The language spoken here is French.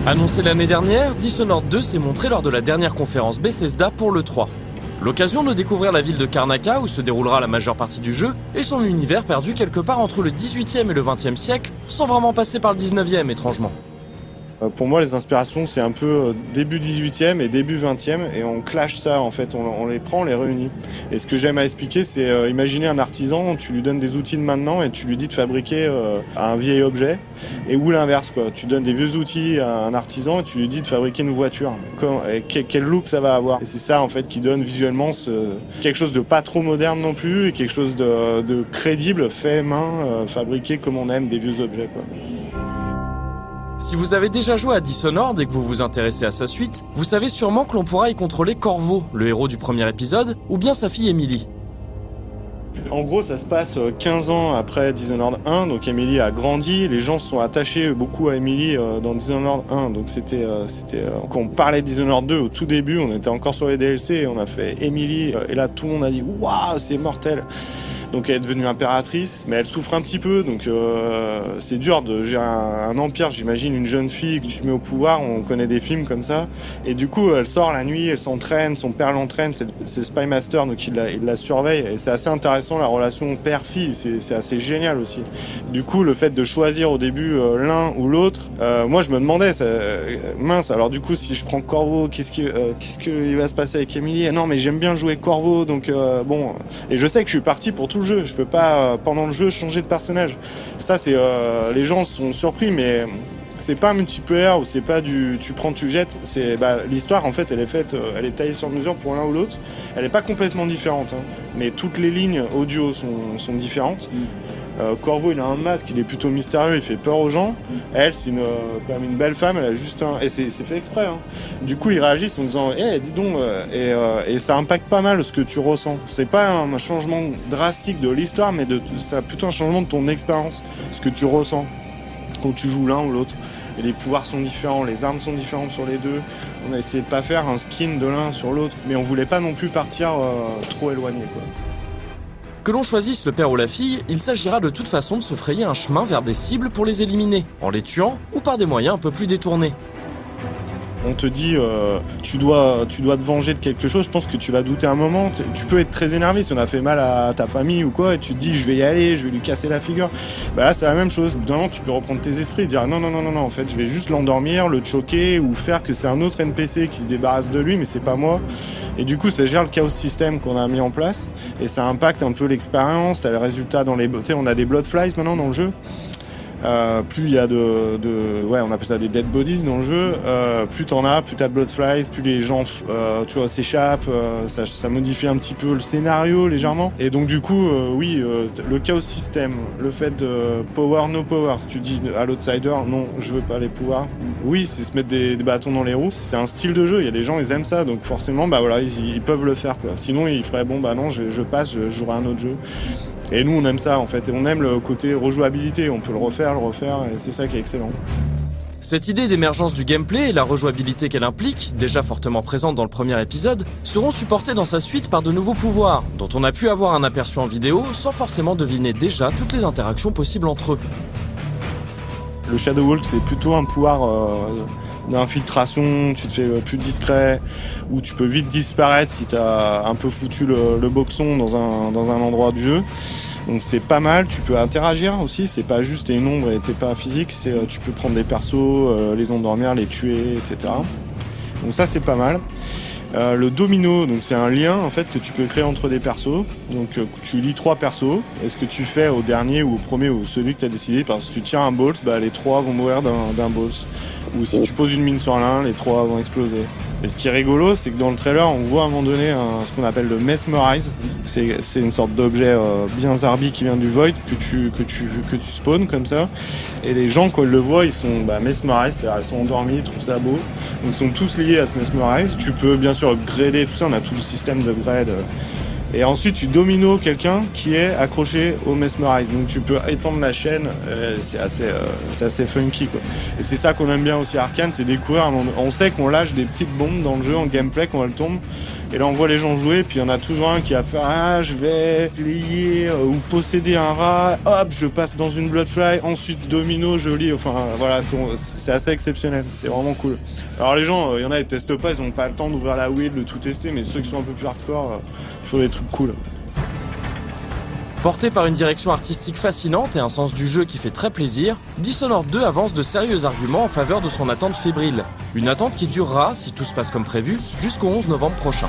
Annoncé l'année dernière, Dishonored 2 s'est montré lors de la dernière conférence Bethesda pour l'E3. L'occasion de découvrir la ville de Karnaca où se déroulera la majeure partie du jeu et son univers perdu quelque part entre le 18e et le 20e siècle sans vraiment passer par le 19e étrangement. Pour moi, les inspirations, c'est un peu début 18e et début 20e, et on clash ça, en fait, on les prend, on les réunit. Et ce que j'aime à expliquer, c'est imaginer un artisan, tu lui donnes des outils de maintenant et tu lui dis de fabriquer un vieil objet, et ou l'inverse, quoi. Tu donnes des vieux outils à un artisan et tu lui dis de fabriquer une voiture. Quel look ça va avoir. Et c'est ça, en fait, qui donne visuellement quelque chose de pas trop moderne non plus, et quelque chose de crédible, fait main, fabriqué comme on aime des vieux objets, quoi. Si vous avez déjà joué à Dishonored et que vous vous intéressez à sa suite, vous savez sûrement que l'on pourra y contrôler Corvo, le héros du premier épisode, ou bien sa fille Emily. En gros, ça se passe 15 ans après Dishonored 1, donc Emily a grandi, les gens se sont attachés beaucoup à Emily dans Dishonored 1, donc quand on parlait de Dishonored 2 au tout début, on était encore sur les DLC et on a fait Emily, et là tout le monde a dit « Waouh, c'est mortel !» Donc elle est devenue impératrice, mais elle souffre un petit peu, donc c'est dur de gérer un empire. J'imagine une jeune fille que tu mets au pouvoir, on connaît des films comme ça, et du coup elle sort la nuit, elle s'entraîne, son père l'entraîne, c'est le Spy Master, donc il la surveille, et c'est assez intéressant la relation père-fille, c'est assez génial aussi. Du coup le fait de choisir au début l'un ou l'autre, moi je me demandais, mince, alors du coup si je prends Corvo, qu'est-ce qu'il va se passer avec Emily? Non mais j'aime bien jouer Corvo, donc bon, et je sais que je suis parti pour tout le jeu, je peux pas pendant le jeu changer de personnage. Ça c'est les gens sont surpris, mais c'est pas un multiplayer ou c'est pas du tu prends tu jettes, c'est l'histoire en fait elle est faite, elle est taillée sur mesure pour l'un ou l'autre. Elle est pas complètement différente, hein, mais toutes les lignes audio sont différentes. Corvo il a un masque, il est plutôt mystérieux, il fait peur aux gens. Elle c'est quand même une belle femme, elle a juste et c'est fait exprès, hein. Du coup ils réagissent en disant dis donc, et ça impacte pas mal ce que tu ressens. C'est pas un changement drastique de l'histoire, mais c'est plutôt un changement de ton expérience, ce que tu ressens quand tu joues l'un ou l'autre. Et les pouvoirs sont différents, les armes sont différentes sur les deux. On a essayé de pas faire un skin de l'un sur l'autre, mais on voulait pas non plus partir trop éloigné, quoi. Que l'on choisisse le père ou la fille, il s'agira de toute façon de se frayer un chemin vers des cibles pour les éliminer, en les tuant ou par des moyens un peu plus détournés. On te dit tu dois te venger de quelque chose, je pense que tu vas douter un moment, tu peux être très énervé si on a fait mal à ta famille ou quoi, et tu te dis je vais y aller, je vais lui casser la figure. Là c'est la même chose, d'un moment tu peux reprendre tes esprits et dire non, en fait je vais juste l'endormir, le choquer ou faire que c'est un autre NPC qui se débarrasse de lui, mais c'est pas moi. Et du coup ça gère le chaos système qu'on a mis en place, et ça impacte un peu l'expérience, t'as les résultats dans les... on a des Bloodflies maintenant dans le jeu. Plus il y a on appelle ça des dead bodies dans le jeu, plus t'en as, plus t'as de bloodflies, plus les gens s'échappent, ça modifie un petit peu le scénario légèrement. Et donc du coup le chaos système, le fait de power no power, si tu dis à l'outsider non je veux pas les pouvoirs, oui c'est se mettre des bâtons dans les roues, c'est un style de jeu, il y a des gens ils aiment ça, donc forcément ils peuvent le faire, quoi. Sinon ils feraient non je passe, je jouerai un autre jeu. Et nous, on aime ça, en fait. Et on aime le côté rejouabilité. On peut le refaire, et c'est ça qui est excellent. Cette idée d'émergence du gameplay et la rejouabilité qu'elle implique, déjà fortement présente dans le premier épisode, seront supportées dans sa suite par de nouveaux pouvoirs, dont on a pu avoir un aperçu en vidéo sans forcément deviner déjà toutes les interactions possibles entre eux. Le Shadow Walk, c'est plutôt un pouvoir d'infiltration, tu te fais plus discret, ou tu peux vite disparaître si t'as un peu foutu le boxon dans un endroit du jeu. Donc c'est pas mal, tu peux interagir aussi, c'est pas juste t'es une ombre et t'es pas physique, tu peux prendre des persos, les endormir, les tuer, etc. Donc ça c'est pas mal. Le domino, donc c'est un lien en fait que tu peux créer entre des persos. Donc tu lis 3 persos, et ce que tu fais au dernier ou au premier ou celui que tu as décidé, parce que si tu tires un bolt, les 3 vont mourir d'un bolt. Ou si tu poses une mine sur l'un, les 3 vont exploser. Et ce qui est rigolo, c'est que dans le trailer, on voit à un moment donné ce qu'on appelle le Mesmerize. C'est une sorte d'objet bien zarbi qui vient du Void que tu spawns comme ça. Et les gens, quand ils le voient, ils sont mesmerized, c'est-à-dire ils sont endormis, ils trouvent ça beau. Donc ils sont tous liés à ce Mesmerize. Tu peux bien sûr upgrader tout ça, on a tout le système d'upgrade Et ensuite, tu domino quelqu'un qui est accroché au Mesmerize. Donc, tu peux étendre la chaîne. C'est assez funky, quoi. Et c'est ça qu'on aime bien aussi à Arcane, c'est découvrir. On sait qu'on lâche des petites bombes dans le jeu en gameplay quand elles tombent. Et là, on voit les gens jouer. Puis, il y en a toujours un qui va faire je vais lier ou posséder un rat. Hop, je passe dans une Bloodfly. Ensuite, domino, je lie. Enfin, voilà, c'est assez exceptionnel. C'est vraiment cool. Alors, les gens, il y en a, ils testent pas. Ils ont pas le temps d'ouvrir la wheel, de tout tester. Mais ceux qui sont un peu plus hardcore, il faut des trucs cool. Porté par une direction artistique fascinante et un sens du jeu qui fait très plaisir, Dishonored 2 avance de sérieux arguments en faveur de son attente fébrile. Une attente qui durera, si tout se passe comme prévu, jusqu'au 11 novembre prochain.